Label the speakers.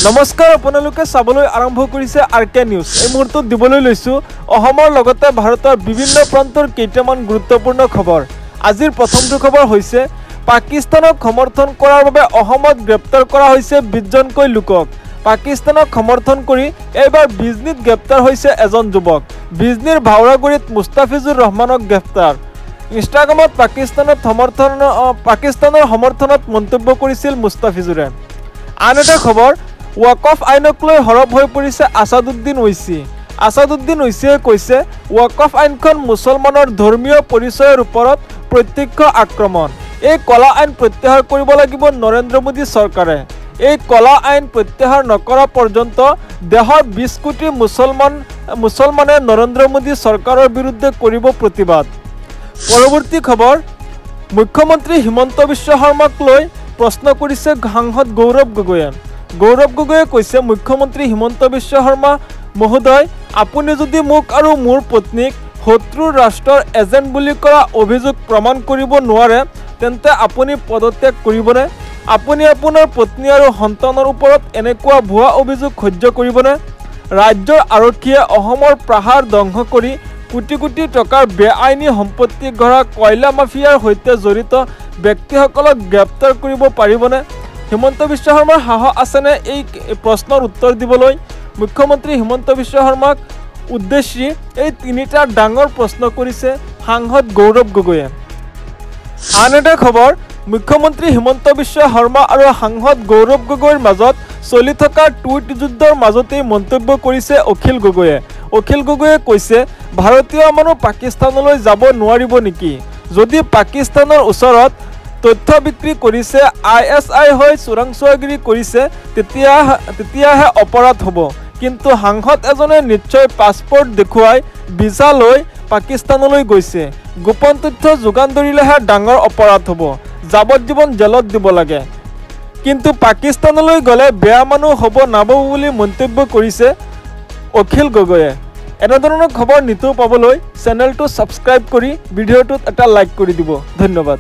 Speaker 1: নমস্কাৰ, আপোনালোকে চাবলৈ আৰম্ভ কৰিছে আৰকে নিউজ। এই মুহূৰ্তত দিবলৈ লৈছোঁ অসমৰ লগতে ভাৰতৰ বিভিন্ন প্ৰান্তৰ কেইটামান গুৰুত্বপূৰ্ণ খবৰ। আজিৰ প্ৰথমটো খবৰ হৈছে পাকিস্তানক সমৰ্থন কৰাৰ বাবে অসমত গ্ৰেপ্তাৰ কৰা হৈছে 20 জনকৈ লোকক। পাকিস্তানক সমৰ্থন কৰি এইবাৰ বিজনীত গ্ৰেপ্তাৰ হৈছে এজন যুৱক। বিজনীৰ ভাওৰাগুৰিত মুস্তাফিজুৰ ৰহমানক গ্ৰেপ্তাৰ। ইনষ্টাগ্ৰামত পাকিস্তানৰ সমৰ্থনত মন্তব্য কৰিছিল মুস্তাফিজুৰে। আন এটা খবৰ, ৱাকফ আইনক লৈ সৰব হৈ পৰিছে আছাদুদ্দিন ঐচি। আছাদুদ্দিন ঐচিয়ে কৈছে ৱাকফ আইনখন মুছলমানৰ ধৰ্মীয় পৰিচয়ৰ ওপৰত প্ৰত্যক্ষ আক্ৰমণ। এই কলা আইন প্ৰত্যাহাৰ কৰিব লাগিব নৰেন্দ্ৰ মোদী চৰকাৰে। এই কলা আইন প্ৰত্যাহাৰ নকৰা পৰ্যন্ত দেশৰ 20 কোটি মুছলমানে নৰেন্দ্ৰ মোদী চৰকাৰৰ বিৰুদ্ধে কৰিব প্ৰতিবাদ। পৰৱৰ্তী খবৰ, মুখ্যমন্ত্ৰী হিমন্ত বিশ্ব শৰ্মাক লৈ প্ৰশ্ন কৰিছে সাংসদ গৌৰৱ গগৈয়ে। গৌৰৱ গগৈয়ে কৈছে, মুখ্যমন্ত্ৰী হিমন্ত বিশ্ব শৰ্মা মহোদয়, আপুনি যদি মোক আৰু মোৰ পত্নীক শত্ৰুৰ ৰাষ্ট্ৰৰ এজেণ্ট বুলি কৰা অভিযোগ প্ৰমাণ কৰিব নোৱাৰে তেন্তে আপুনি পদত্যাগ কৰিবনে? আপুনি আপোনাৰ পত্নী আৰু সন্তানৰ ওপৰত এনেকুৱা ভুৱা অভিযোগ সহ্য কৰিবনে? ৰাজ্যৰ আৰক্ষীয়ে অসমৰ পাহাৰ ধ্বংস কৰি কোটি কোটি টকাৰ বেআইনী সম্পত্তি গঢ়া কয়লা মাফিয়াৰ সৈতে জড়িত ব্যক্তিসকলক গ্ৰেপ্তাৰ কৰিব পাৰিবনে? হিমন্ত বিশ্ব শৰ্মাৰ সাহস আছেনে এই প্ৰশ্নৰ উত্তৰ দিবলৈ? মুখ্যমন্ত্ৰী হিমন্ত বিশ্ব শৰ্মাক উদ্দেশ্যি এই তিনিটা ডাঙৰ প্ৰশ্ন কৰিছে সাংসদ গৌৰৱ গগৈয়ে। আন এটা খবৰ, মুখ্যমন্ত্ৰী হিমন্ত বিশ্ব শৰ্মা আৰু সাংসদ গৌৰৱ গগৈৰ মাজত চলি থকা টুইট যুদ্ধৰ মাজতেই মন্তব্য কৰিছে অখিল গগৈয়ে। অখিল গগৈয়ে কৈছে, ভাৰতীয় মানুহ পাকিস্তানলৈ যাব নোৱাৰিব নেকি? যদি পাকিস্তানৰ ওচৰত তথ্য বিক্ৰী কৰিছে, ISI হৈ চোৰাংচোৱাগিৰি কৰিছে, তেতিয়াহে অপৰাধ হ'ব। কিন্তু সাংসদ এজনে নিশ্চয় পাছপৰ্ট দেখুৱাই ভিছা লৈ পাকিস্তানলৈ গৈছে। গোপন তথ্য যোগান ধৰিলেহে ডাঙৰ অপৰাধ হ'ব। যাৱজ্জীৱন জেলত দিব লাগে। কিন্তু পাকিস্তানলৈ গ'লে বেয়া মানুহ হ'ব নাপাব বুলি মন্তব্য কৰিছে অখিল গগৈয়ে। এনেধৰণৰ খবৰ নিতৌ পাবলৈ চেনেলটো ছাবস্ক্ৰাইব কৰি ভিডিঅ'টোত এটা লাইক কৰি দিব। ধন্যবাদ।